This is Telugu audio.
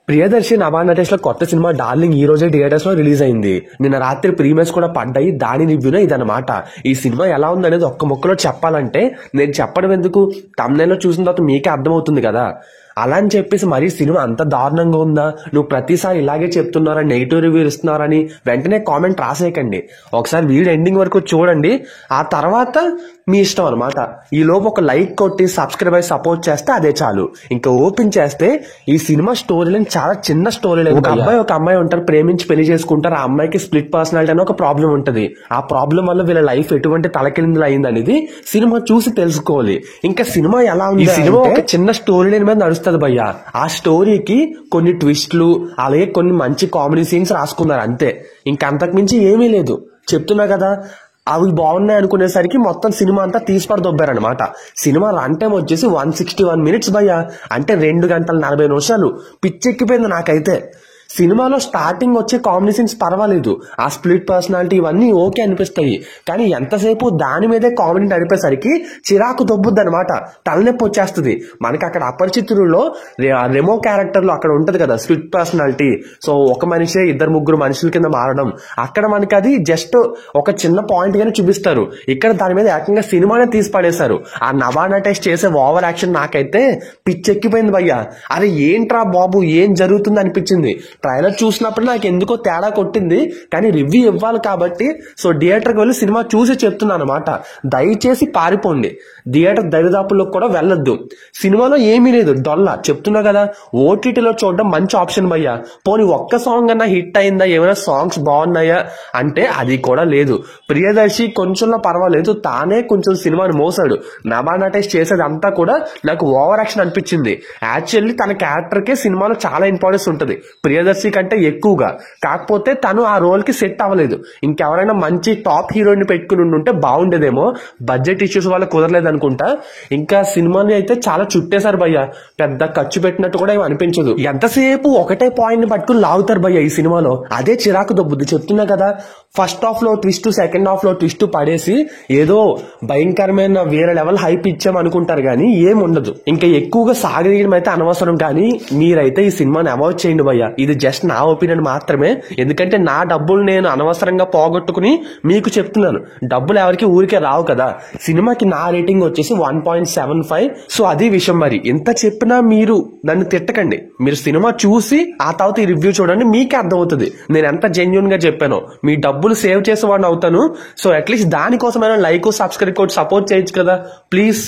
ప్రియదర్శి నభా నటేష్ లో కొత్త సినిమా డార్లింగ్ ఈ రోజే థియేటర్స్ లో రిలీజ్ అయింది. నిన్న రాత్రి ప్రీమియర్స్ కూడా పడ్డాయి. దాని రివ్యూనే ఇదన్నమాట. ఈ సినిమా ఎలా ఉందనేది ఒక్క ముక్కలో చెప్పాలంటే నేను చెప్పడం ఎందుకు, తమ్నైల్ లో చూసిన తర్వాత మీకే అర్థమవుతుంది కదా. అలా అని చెప్పేసి మరీ సినిమా అంత దారుణంగా ఉందా, నువ్వు ప్రతిసారి ఇలాగే చెప్తున్నారా, నెగిటివ్ రివ్యూ ఇస్తున్నారని వెంటనే కామెంట్ రాసేయకండి. ఒకసారి వీడియో ఎండింగ్ వరకు చూడండి, ఆ తర్వాత మీ ఇష్టం అనమాట. ఈ లోపు ఒక లైక్ కొట్టి సబ్స్క్రైబ్ అయి సపోర్ట్ చేస్తే అదే చాలు. ఇంకా ఓపెన్ చేస్తే ఈ సినిమా స్టోరీ లైన్ చాలా చిన్న స్టోరీ లైన్. ఒక అబ్బాయి ఒక అమ్మాయి ఉంటారు, ప్రేమించి పెళ్లి చేసుకుంటారు. ఆ అమ్మాయికి స్ప్లిట్ పర్సనాలిటీ అని ఒక ప్రాబ్లం ఉంటది. ఆ ప్రాబ్లం వల్ల వీళ్ళ లైఫ్ ఎటువంటి తలకిందులు అయింది అనేది సినిమా చూసి తెలుసుకోవాలి. ఇంకా సినిమా ఎలా ఉంది, ఈ సినిమా ఒక చిన్న స్టోరీ లైన్ మీద నడుస్తుంది భయ్యా. ఆ స్టోరీకి కొన్ని ట్విస్ట్లు అలాగే కొన్ని మంచి కామెడీ సీన్స్ రాసుకున్నారు అంతే. ఇంకా అంతకు మించి ఏమీ లేదు. చెప్తున్నా కదా, అవి బాగున్నాయి అనుకునేసరికి మొత్తం సినిమా అంతా తీసిపడి దొబ్బారనమాట. సినిమా రన్ టైం వచ్చేసి 161 minutes భయ్యా, అంటే 2 గంటల 40 నిమిషాలు. పిచ్చెక్కిపోయింది నాకైతే. సినిమాలో స్టార్టింగ్ వచ్చే కామెడీ సీన్స్ పర్వాలేదు, ఆ స్ప్లిట్ పర్సనాలిటీ ఇవన్నీ ఓకే అనిపిస్తాయి. కానీ ఎంతసేపు దాని మీదే కామెడీ నడిపేసరికి చిరాకు దొబ్బుద్ది అనమాట, తలనొప్పి వచ్చేస్తుంది. మనకి అక్కడ అపరిచితుల్లో రెమో క్యారెక్టర్ లో అక్కడ ఉంటది కదా స్ప్లిట్ పర్సనాలిటీ. సో ఒక మనిషే 2-3 మనుషుల కింద మారడం, అక్కడ మనకి అది జస్ట్ ఒక చిన్న పాయింట్ గానే చూపిస్తారు. ఇక్కడ దాని మీద ఏకంగా సినిమానే తీసి పడేశారు. ఆ నభా నటేష్ చేసే ఓవర్ యాక్షన్ నాకైతే పిచ్చెక్కిపోయింది భయ్యా. అరే ఏంట్రా బాబు, ఏం జరుగుతుంది అనిపించింది. ట్రైలర్ చూసినప్పుడు నాకు ఎందుకో తేడా కొట్టింది. కానీ రివ్యూ ఇవ్వాలి కాబట్టి సో థియేటర్కి వెళ్ళి సినిమా చూసి చెప్తున్నాను అనమాట. దయచేసి పారిపోండి, థియేటర్ దరిదాపుల్లో కూడా వెళ్ళొద్దు. సినిమాలో ఏమీ లేదు, డొల్ల. చెప్తున్నా కదా, ఓటీటీలో చూడడం మంచి ఆప్షన్ భయ్యా. పోనీ ఒక్క సాంగ్ అన్నా హిట్ అయిందా, ఏమైనా సాంగ్స్ బాగున్నాయా అంటే అది కూడా లేదు. ప్రియదర్శి కొంచెంలో పర్వాలేదు, తానే కొంచెం సినిమాని మోసాడు. నభా నటేష్ చేసేది అంతా కూడా నాకు ఓవర్ యాక్షన్ అనిపించింది. యాక్చువల్లీ తన క్యారెక్టర్ కే సినిమాలో చాలా ఇంపార్టెన్స్ ఉంటుంది ప్రియదర్శి కంటే ఎక్కువగా. కాకపోతే తను ఆ రోల్ కి సెట్ అవ్వలేదు. ఇంకెవరైనా మంచి టాప్ హీరోయిన్ పెట్టుకుని ఉంటే బాగుండేదేమో. బడ్జెట్ ఇష్యూస్ వల్ల కుదరలేదు అనుకుంటా. ఇంకా సినిమాని అయితే చాలా చుట్టేశారు భయ్యా, పెద్ద ఖర్చు పెట్టినట్టు కూడా ఏమి అనిపించదు. ఎంతసేపు ఒకటే పాయింట్ ని పట్టుకుని లాగుతారు భయ్యా ఈ సినిమాలో, అదే చిరాకు దొబ్బుద్ది. చెప్తున్నా కదా, ఫస్ట్ హాఫ్ లో ట్విస్ట్, సెకండ్ హాఫ్ లో ట్విస్ట్ పడేసి ఏదో భయంకరమైన వేరే లెవెల్ హైప్ ఇచ్చాం అనుకుంటారు కానీ ఏముండదు. ఇంకా ఎక్కువగా సాగదీయడం అయితే అనవసరం. కానీ మీరైతే ఈ సినిమాని అవాయిడ్ చేయండి భయ్యా. ఇది జస్ట్ నా ఒపీనియన్ మాత్రమే. ఎందుకంటే నా డబ్బులు నేను అనవసరంగా పోగొట్టుకుని మీకు చెప్తున్నాను. డబ్బులు ఎవరికి ఊరికే రావు కదా. సినిమాకి నా రేటింగ్ వచ్చేసి 1.75. సో అది విషయం. మరి ఎంత చెప్పినా మీరు నన్ను తిట్టకండి. మీరు సినిమా చూసి ఆ తర్వాత ఈ రివ్యూ చూడండి, మీకే అర్థమవుతుంది నేను ఎంత జెన్యూన్ గా చెప్పానో. మీ డబ్బులు సేవ్ చేసేవాడిని అవుతాను. సో అట్లీస్ట్ దానికోసమైనా లైక్, సబ్స్క్రైబ్ కూడా సపోర్ట్ చేయొచ్చు కదా ప్లీజ్.